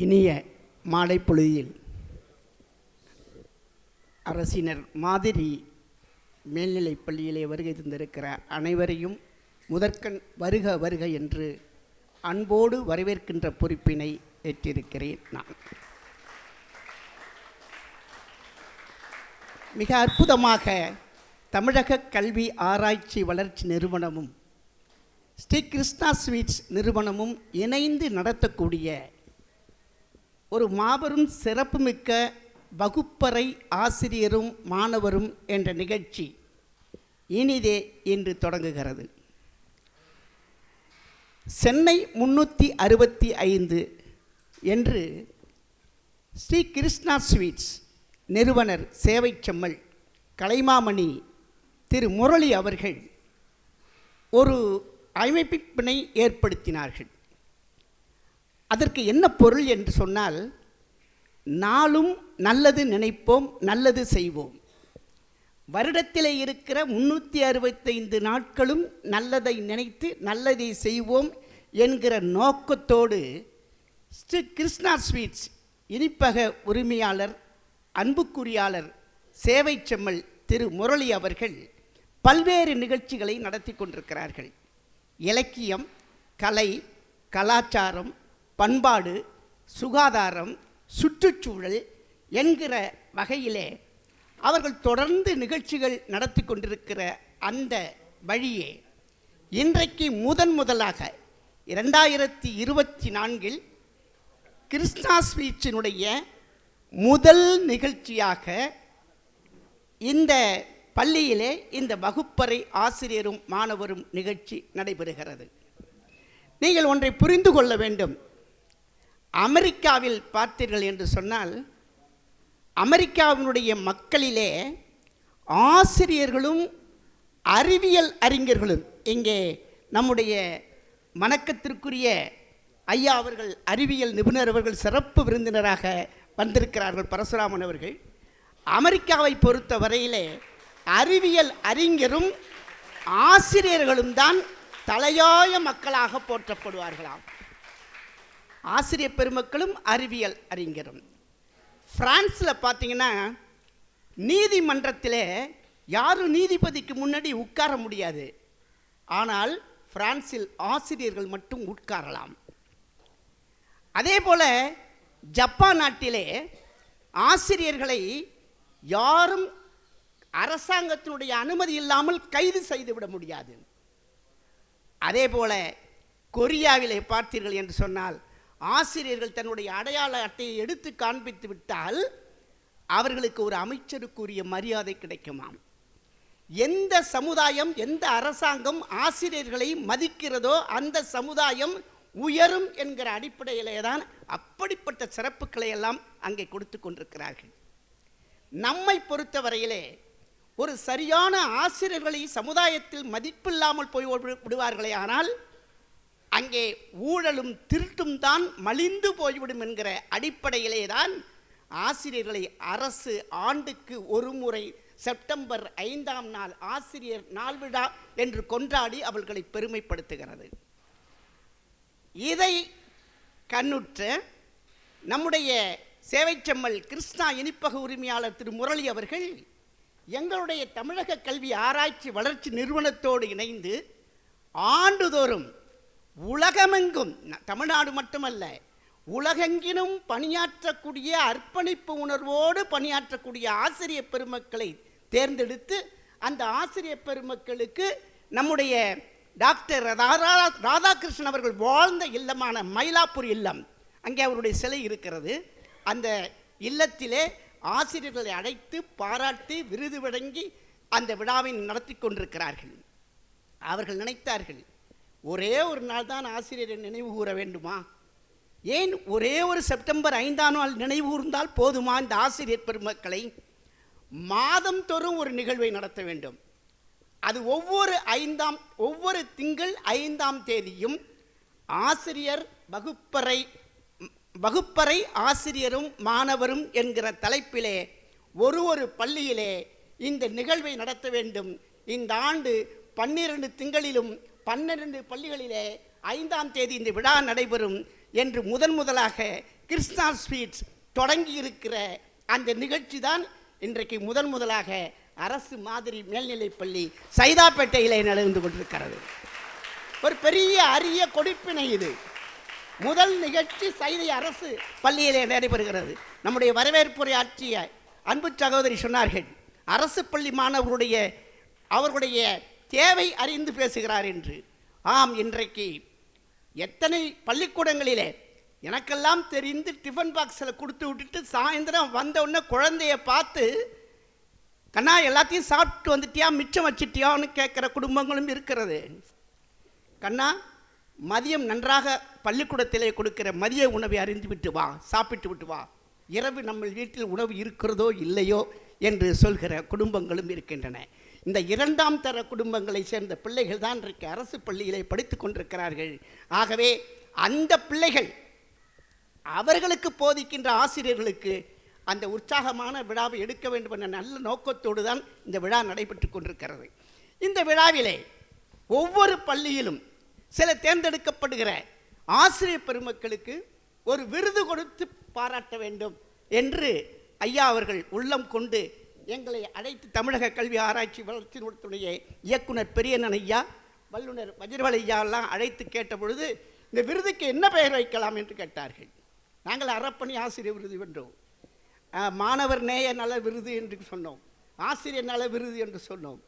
இனிய மாலை பொழுதில் அரசினர் மாதிரி மேல்நிலைப் பள்ளியிலே வருகை தந்திருக்கிற அனைவரையும் முதற்கண் வருக வருக என்று அன்போடு வரவேற்கின்ற பொறுப்பினை ஏற்றிருக்கிறேன். நான் மிக அற்புதமாக தமிழக கல்வி ஆராய்ச்சி வளர்ச்சி நிறுவனமும் ஸ்ரீ கிருஷ்ணா ஸ்வீட்ஸ் நிறுவனமும் இணைந்து நடத்தக்கூடிய ஒரு மாபெரும் சிறப்புமிக்க வகுப்பறை ஆசிரியரும் மாணவரும் என்ற நிகழ்ச்சி இனிதே இன்று தொடங்குகிறது. சென்னை 365 என்று ஸ்ரீ கிருஷ்ணா ஸ்வீட்ஸ் நிறுவனர் சேவை செம்மல் கலைமாமணி திரு முரளி அவர்கள் ஒரு அமைப்பினை ஏற்படுத்தினார்கள். அதற்கு என்ன பொருள் என்று சொன்னால், நாளும் நல்லது நினைப்போம், நல்லது செய்வோம். வருடத்திலே இருக்கிற 365 நாட்களும் நல்லதை நினைத்து நல்லதை செய்வோம் என்கிற நோக்கத்தோடு ஸ்ரீ கிருஷ்ணா ஸ்வீட்ஸ் இனிப்பக உரிமையாளர் அன்புக்குரியாளர் சேவை செம்மல் திரு முரளி அவர்கள் பல்வேறு நிகழ்ச்சிகளை நடத்தி கொண்டிருக்கிறார்கள். இலக்கியம், கலை, கலாச்சாரம், பண்பாடு, சுகாதாரம், சுற்றுச்சூழல் என்கிற வகையிலே அவர்கள் தொடர்ந்து நிகழ்ச்சிகள் நடத்தி கொண்டிருக்கிற அந்த வழியே இன்றைக்கு முதலாக 2024 கிருஷ்ணா ஸ்வீட்சினுடைய முதல் நிகழ்ச்சியாக இந்த பள்ளியிலே இந்த வகுப்பறை ஆசிரியரும் மாணவரும் நிகழ்ச்சி நடைபெறுகிறது. நீங்கள் ஒன்றை புரிந்து கொள்ள வேண்டும். அமெரிக்காவில் பார்த்தீர்கள் என்று சொன்னால், அமெரிக்காவினுடைய மக்களிலே ஆசிரியர்களும் அறிவியல் அறிஞர்களும், இங்கே நம்முடைய வணக்கத்திற்குரிய ஐயா அவர்கள் அறிவியல் நிபுணர் அவர்கள் சிறப்பு விருந்தினராக வந்திருக்கிறார்கள், பரசுராமன் அவர்கள். அமெரிக்காவை பொறுத்த வரையிலே அறிவியல் அறிஞரும் ஆசிரியர்களும் தான் தலையாய மக்களாக போற்றப்படுவார்களாம். ஆசிரியர் பெருமக்களும் அறிவியல் அறிஞரும். பிரான்ஸில் பார்த்தீங்கன்னா நீதிமன்றத்தில் யாரும் நீதிபதிக்கு முன்னாடி உட்கார முடியாது. ஆனால் பிரான்சில் ஆசிரியர்கள் மட்டும் உட்காரலாம். அதே போல் ஜப்பான் நாட்டிலே ஆசிரியர்களை யாரும் அரசாங்கத்தினுடைய அனுமதி இல்லாமல் கைது செய்துவிட முடியாது. அதே போல கொரியாவிலே பார்த்தீர்கள் என்று சொன்னால், ஆசிரியர்கள் தன்னுடைய அடையாள அட்டையை எடுத்து காண்பித்து விட்டால் அவர்களுக்கு ஒரு அமைச்சருக்குரிய மரியாதை கிடைக்குமாம். எந்த சமுதாயம், எந்த அரசாங்கம் ஆசிரியர்களை மதிக்கிறதோ அந்த சமுதாயம் உயரும் என்கிற அடிப்படையிலே தான் அப்படிப்பட்ட சிறப்புகளை எல்லாம் அங்கே கொடுத்து கொண்டிருக்கிறார்கள். நம்மை பொறுத்தவரையிலே ஒரு சரியான ஆசிரியர்களை சமுதாயத்தில் மதிப்பில்லாமல் போய் விடுவார்களே, ஆனால் அங்கே ஊழலும் திருட்டும் தான் மலிந்து போய்விடும் என்கிற அடிப்படையிலே தான் ஆசிரியர்களை அரசு ஆண்டுக்கு ஒரு முறை செப்டம்பர் 5ஆம் நாள் ஆசிரியர் நாள் விழா என்று கொண்டாடி அவர்களை பெருமைப்படுத்துகிறது. இதை கண்ணுற்ற நம்முடைய சேவை செம்மல் கிருஷ்ணா இனிப்பக உரிமையாளர் திரு முரளி அவர்கள் எங்களுடைய தமிழக கல்வி ஆராய்ச்சி வளர்ச்சி நிறுவனத்தோடு இணைந்து ஆண்டுதோறும் உலகமெங்கும், தமிழ்நாடு மட்டுமல்ல உலகெங்கிலும் பணியாற்றக்கூடிய அர்ப்பணிப்பு உணர்வோடு பணியாற்றக்கூடிய ஆசிரியர் பெருமக்களை தேர்ந்தெடுத்து அந்த ஆசிரியர் பெருமக்களுக்கு நம்முடைய டாக்டர் ராதாகிருஷ்ணன் அவர்கள் வாழ்ந்த இல்லமான மயிலாப்பூர் இல்லம், அங்கே அவருடைய சிலை இருக்கிறது. அந்த இல்லத்திலே ஆசிரியர்களை அழைத்து பாராட்டி விருது வழங்கி அந்த விழாவை நடத்தி கொண்டிருக்கிறார்கள். அவர்கள் நினைத்தார்கள், ஒரே ஒரு நாள் தான் ஆசிரியரை நினைவு கூற வேண்டுமா? ஏன் ஒரே ஒரு செப்டம்பர் 5ஆம் நாள் நினைவு கூர்ந்தால் போதுமா? இந்த ஆசிரியர் பெருமக்களை மாதம் தோறும் ஒரு நிகழ்வை நடத்த வேண்டும். அது ஒவ்வொரு திங்கள் 5ஆம் தேதியும் ஆசிரியர் வகுப்பறை ஆசிரியரும் மாணவரும் என்கிற தலைப்பிலே ஒரு பள்ளியிலே இந்த நிகழ்வை நடத்த வேண்டும். இந்த ஆண்டு 12 திங்களிலும் 12 பள்ளிகளிலே 5ஆம் தேதி இந்த விழா நடைபெறும் என்று முதலாக கிருஷ்ணா ஸ்வீட்ஸ் தொடங்கி இருக்கிற அந்த நிகழ்ச்சி தான் இன்றைக்கு முதலாக அரசு மாதிரி மேல்நிலைப்பள்ளி சைதாப்பேட்டையிலே நடந்து கொண்டிருக்கிறது. ஒரு பெரிய அரிய கொடுப்பினை இது. முதல் நிகழ்ச்சி சைதை அரசு பள்ளியிலே நடைபெறுகிறது. நம்முடைய வரவேற்புரை ஆற்றிய அன்பு சகோதரி சொன்னார்கள், அரசு பள்ளி மாணவர்களுடைய அவர்களுடைய தேவை அறிந்து பேசுகிறார் என்று. ஆம், இன்றைக்கு எத்தனை பள்ளிக்கூடங்களிலே எனக்கெல்லாம் தெரிந்து டிஃபன் பாக்ஸில் கொடுத்து விட்டுட்டு சாயந்தரம் வந்த உடனே குழந்தைய பார்த்து, கண்ணா எல்லாத்தையும் சாப்பிட்டு வந்துட்டியா, மிச்சம் வச்சிட்டியான்னு கேட்குற குடும்பங்களும் இருக்கிறது. கண்ணா மதியம் நன்றாக பள்ளிக்கூடத்திலே கொடுக்கிற மதிய உணவை அறிந்து விட்டு வா, சாப்பிட்டு விட்டு வா, இரவு நம்ம வீட்டில் உணவு இருக்கிறதோ இல்லையோ என்று சொல்கிற குடும்பங்களும் இருக்கின்றன. இந்த இரண்டாம் தர குடும்பங்களை சேர்ந்த பிள்ளைகள் தான் இன்றைக்கு அரசு பள்ளியிலே படித்து கொண்டிருக்கிறார்கள். ஆகவே அந்த பிள்ளைகள் அவர்களுக்கு போதிக்கின்ற ஆசிரியர்களுக்கு அந்த உற்சாகமான விழாவை எடுக்க வேண்டும் என்ற நல்ல நோக்கத்தோடு தான் இந்த விழா நடைபெற்று கொண்டிருக்கிறது. இந்த விழாவிலே ஒவ்வொரு பள்ளியிலும் சில தேர்ந்தெடுக்கப்படுகிற ஆசிரியர் பெருமக்களுக்கு ஒரு விருது கொடுத்து பாராட்ட வேண்டும் என்று ஐயா அவர்கள் உள்ளம் கொண்டு எங்களை அழைத்து தமிழக கல்வி ஆராய்ச்சி வளர்ச்சி நிறுவனத்துடைய இயக்குனர் பெரியண்ணன் ஐயா, வல்லுநர் வஜ்ரவல் ஐயா எல்லாம் அழைத்து கேட்ட பொழுது இந்த விருதுக்கு என்ன பெயர் வைக்கலாம் என்று கேட்டார்கள். நாங்கள் அறப்பணி ஆசிரியர் விருது வென்றோம், மாணவர் நேய நல விருது என்று சொன்னோம், ஆசிரியர் நல விருது என்று சொன்னோம்.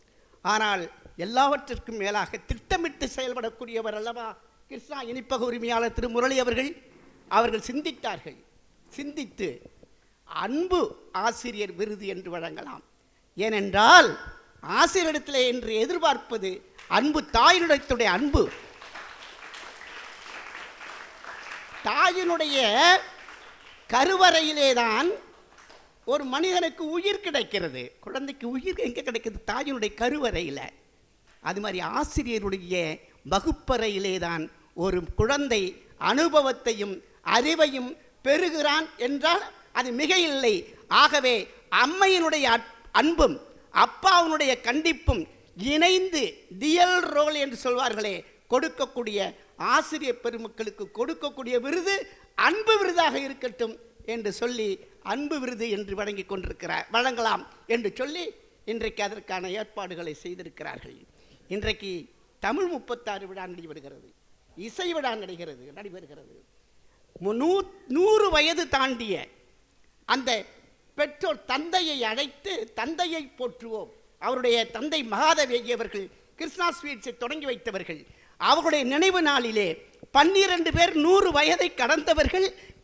ஆனால் எல்லாவற்றிற்கும் மேலாக திட்டமிட்டு செயல்படக்கூடியவர் அல்லவா கிருஷ்ணா இனிப்பக உரிமையாளர் திரு முரளி அவர்கள் சிந்தித்தார்கள். சிந்தித்து அன்பு ஆசிரியர் விருது என்று வழங்கலாம். ஏனென்றால் ஆசிரியரிடத்திலே என்று எதிர்பார்ப்பது அன்பு, தாயினுடைய அன்பு. தாயினுடைய கருவறையிலே தான் ஒரு மனிதனுக்கு உயிர் கிடைக்கிறது. குழந்தைக்கு உயிர் எங்கே கிடைக்கிறது? தாயினுடைய கருவறையில். அது மாதிரி ஆசிரியருடைய வகுப்பறையிலே தான் ஒரு குழந்தை அனுபவத்தையும் அறிவையும் பெறுகிறான் என்றால் அது மிக இல்லை. ஆகவே அம்மையினுடைய அன்பும் அப்பாவினுடைய கண்டிப்பும் இணைந்து டியல் ரோல் என்று சொல்வார்களே, கொடுக்கக்கூடிய ஆசிரியர் பெருமக்களுக்கு கொடுக்கக்கூடிய விருது அன்பு விருதாக இருக்கட்டும் என்று சொல்லி அன்பு விருது என்று வழங்கலாம் என்று சொல்லி இன்றைக்கு அதற்கான ஏற்பாடுகளை செய்திருக்கிறார்கள். இன்றைக்கு தமிழ் 36 விழா நடைபெறுகிறது, இசை விழா நடைபெறுகிறது. 100 வயது தாண்டிய அந்த பெற்றோர் தந்தையை அழைத்து தந்தையை போற்றுவோம். அவருடைய தந்தை மகாதேவி அவர்கள் கிருஷ்ணா ஸ்வீட்ஸை தொடங்கி வைத்தவர்கள். அவர்களுடைய நினைவு நாளிலே 12 பேர் 100 வயதை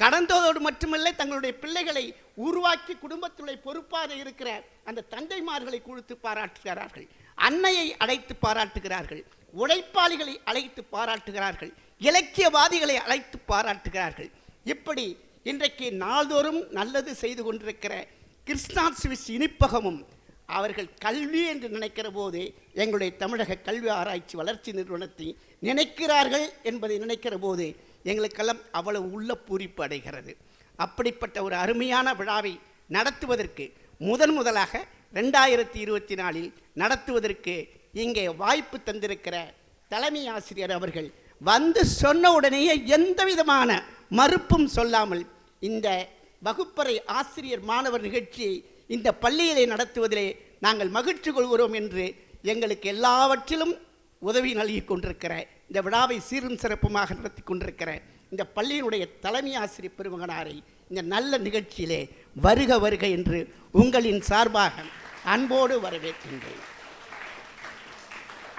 கடந்ததோடு மட்டுமல்ல, தங்களுடைய பிள்ளைகளை உருவாக்கி குடும்பத்துடைய பொறுப்பாக இருக்கிற அந்த தந்தைமார்களை கொடுத்து பாராட்டுகிறார்கள், அன்னையை அழைத்து பாராட்டுகிறார்கள், உழைப்பாளிகளை அழைத்து பாராட்டுகிறார்கள், இலக்கியவாதிகளை அழைத்து பாராட்டுகிறார்கள். இப்படி இன்றைக்கு நாள்தோறும் நல்லது செய்து கொண்டிருக்கிற கிருஷ்ணா ஸ்வீட்ஸ் இனிப்பகமும் அவர்கள் கல்வி என்று நினைக்கிற போது எங்களுடைய தமிழக கல்வி ஆராய்ச்சி வளர்ச்சி நிறுவனத்தை நினைக்கிறார்கள் என்பதை நினைக்கிற போது எங்களுக்கெல்லாம் அவ்வளவு உள்ள பூரிப்பு அடைகிறது. அப்படிப்பட்ட ஒரு அருமையான விழாவை நடத்துவதற்கு முதலாக 2024 நடத்துவதற்கு இங்கே வாய்ப்பு தந்திருக்கிற தலைமை ஆசிரியர் அவர்கள் வந்து சொன்ன உடனேயே எந்த விதமான மறுப்பும் சொல்லாமல் இந்த வகுப்பறை ஆசிரியர் மாணவர் நிகழ்ச்சியை இந்த பள்ளியிலே நடத்துவதிலே நாங்கள் மகிழ்ச்சி கொள்கிறோம் என்று எங்களுக்கு எல்லாவற்றிலும் உதவி நல்கி கொண்டிருக்கிற, இந்த விழாவை சீரும் சிறப்புமாக நடத்தி கொண்டிருக்கிற இந்த பள்ளியினுடைய தலைமை ஆசிரியர் பெருமகனாரை இந்த நல்ல நிகழ்ச்சியிலே வருக வருக என்று உங்களின் சார்பாக அன்போடு வரவேற்கின்றேன்.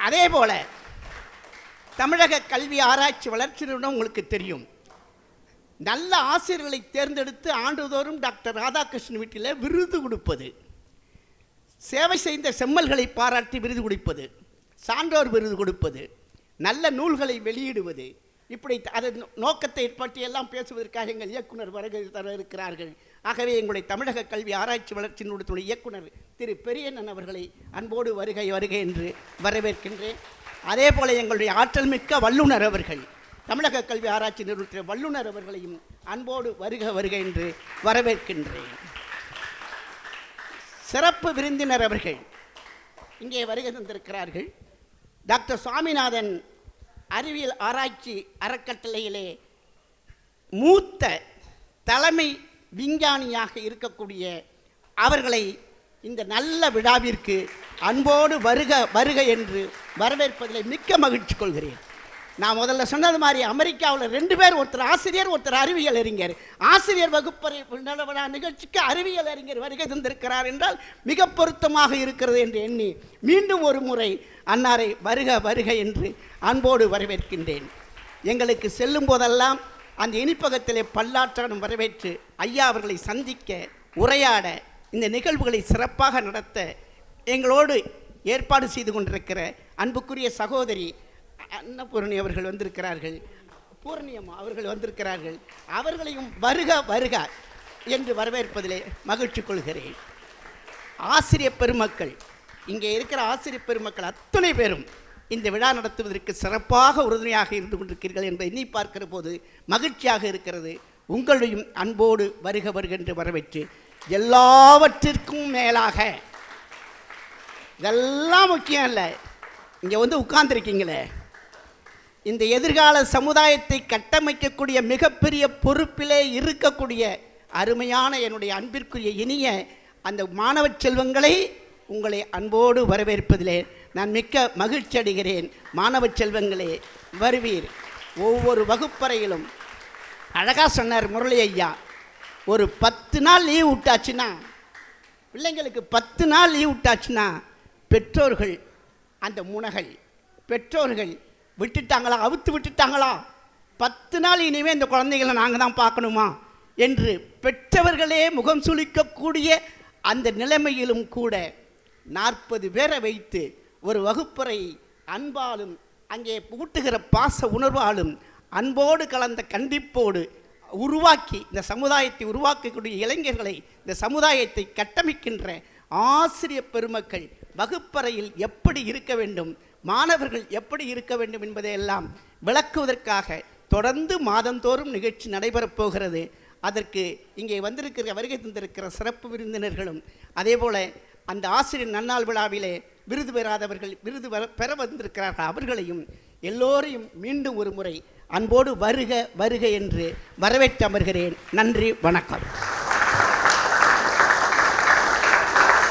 அதே போல தமிழக கல்வி ஆராய்ச்சி வளர்ச்சி நிறுவனம் உங்களுக்கு தெரியும், நல்ல ஆசிரியர்களை தேர்ந்தெடுத்து ஆண்டுதோறும் டாக்டர் ராதாகிருஷ்ணன் வீட்டில் விருது கொடுப்பது, சேவை செய்த செம்மல்களை பாராட்டி விருது கொடுப்பது, சான்றோர் விருது கொடுப்பது, நல்ல நூல்களை வெளியிடுவது, இப்படி அதன் நோக்கத்தை பற்றியெல்லாம் பேசுவதற்காக எங்கள் இயக்குனர் வருகை தர இருக்கிறார்கள். ஆகவே எங்களுடைய தமிழக கல்வி ஆராய்ச்சி வளர்ச்சி நிறுவனத்துடைய இயக்குனர் திரு பெரியண்ணன் அவர்களை அன்போடு வருகை என்று வரவேற்கின்றேன். அதே போல எங்களுடைய ஆற்றல் மிக்க வல்லுநர் அவர்கள், தமிழக கல்வி ஆராய்ச்சி நிறுவனத்தின் வல்லுநர் அவர்களையும் அன்போடு வருக என்று வரவேற்கின்றேன். சிறப்பு விருந்தினர் அவர்கள் இங்கே வருகை தந்திருக்கிறார்கள். டாக்டர் சுவாமிநாதன் அறிவியல் ஆராய்ச்சி அறக்கட்டளையிலே மூத்த தலைமை விஞ்ஞானியாக இருக்கக்கூடிய அவர்களை இந்த நல்ல விழாவிற்கு அன்போடு வருக வருக என்று வரவேற்பதில் மிக்க மகிழ்ச்சி கொள்கிறேன். நான் முதல்ல சொன்னது மாதிரி அமெரிக்காவில் 2 பேர், ஒருத்தர் ஆசிரியர், ஒருத்தர் அறிவியல் அறிஞர். ஆசிரியர் வகுப்பறை விழா நிகழ்ச்சிக்கு அறிவியல் அறிஞர் வருகை தந்திருக்கிறார் என்றால் மிக பொருத்தமாக இருக்கிறது என்று எண்ணி மீண்டும் ஒரு முறை அன்னாரை வருக வருக என்று அன்போடு வரவேற்கின்றேன். எங்களுக்கு செல்லும் போதெல்லாம் அந்த இனிப்பகத்திலே பல்லாற்றானும் வரவேற்று ஐயா அவர்களை சந்திக்க, உரையாட, இந்த நிகழ்வுகளை சிறப்பாக நடத்த எங்களோடு ஏற்பாடு செய்து கொண்டிருக்கிற அன்புக்குரிய சகோதரி அன்னபூரணி அவர்கள் வந்திருக்கிறார்கள், பூர்ணியம்மா அவர்கள் வந்திருக்கிறார்கள். அவர்களையும் வருக வருக என்று வரவேற்பதிலே மகிழ்ச்சி கொள்கிறேன். ஆசிரியர் பெருமக்கள், இங்கே இருக்கிற ஆசிரியர் பெருமக்கள் அத்தனை பேரும் இந்த விழா நடத்துவதற்கு சிறப்பாக உறுதுணையாக இருந்து கொண்டிருக்கிறீர்கள் என்பதை எண்ணி பார்க்கிற போது மகிழ்ச்சியாக இருக்கிறது. உங்களையும் அன்போடு வருக வருக என்று வரவேற்று, எல்லாவற்றிற்கும் மேலாக, இதெல்லாம் முக்கியம் இல்லை, இங்கே வந்து உட்கார்ந்துருக்கீங்களே, இந்த எதிர்கால சமுதாயத்தை கட்டமைக்கக்கூடிய மிகப்பெரிய பொறுப்பிலே இருக்கக்கூடிய அருமையான என்னுடைய அன்பிற்குரிய இனிய அந்த மாணவ செல்வங்களை உங்களை அன்போடு வரவேற்பதிலே நான் மிக்க மகிழ்ச்சி அடைகிறேன். மாணவ செல்வங்களே, வருவீர். ஒவ்வொரு வகுப்பறையிலும் அழகாக சொன்னார் முரளி ஐயா, ஒரு 10 நாள் லீவ் விட்டாச்சுன்னா, பிள்ளைங்களுக்கு 10 நாள் லீவ் விட்டாச்சுன்னா பெற்றோர்கள் அந்த முனகல், பெற்றோர்கள் விட்டுட்டாங்களா, அவுத்து விட்டுட்டாங்களா, 10 நாள் இனிமேல் இந்த குழந்தைகளை நாங்கள் தான் பார்க்கணுமா என்று பெற்றவர்களே முகம் சுளிக்கக்கூடிய அந்த நிலைமையிலும் கூட 40 பேரை வைத்து ஒரு வகுப்பறை அன்பாலும் அங்கே ஊட்டுகிற பாச உணர்வாலும் அன்போடு கலந்த கண்டிப்போடு உருவாக்கி இந்த சமுதாயத்தை உருவாக்கக்கூடிய இளைஞர்களை, இந்த சமுதாயத்தை கட்டமைக்கின்ற ஆசிரியர் பெருமக்கள் வகுப்பறையில் எப்படி இருக்க வேண்டும், மாணவர்கள் எப்படி இருக்க வேண்டும் என்பதையெல்லாம் விளக்குவதற்காக தொடர்ந்து மாதந்தோறும் நிகழ்ச்சி நடைபெறப் போகிறது. அதற்கு இங்கே வந்திருக்கிற, வருகை தந்திருக்கிற சிறப்பு விருந்தினர்களும், அதே போல் அந்த ஆசிரியர் நன்னாள் விழாவிலே விருது பெறாதவர்கள் விருது பெற வந்திருக்கிறார்கள், அவர்களையும் எல்லோரையும் மீண்டும் ஒரு முறை அன்போடு வருக வருக என்று வரவேற்று அமர்கிறேன். நன்றி, வணக்கம்.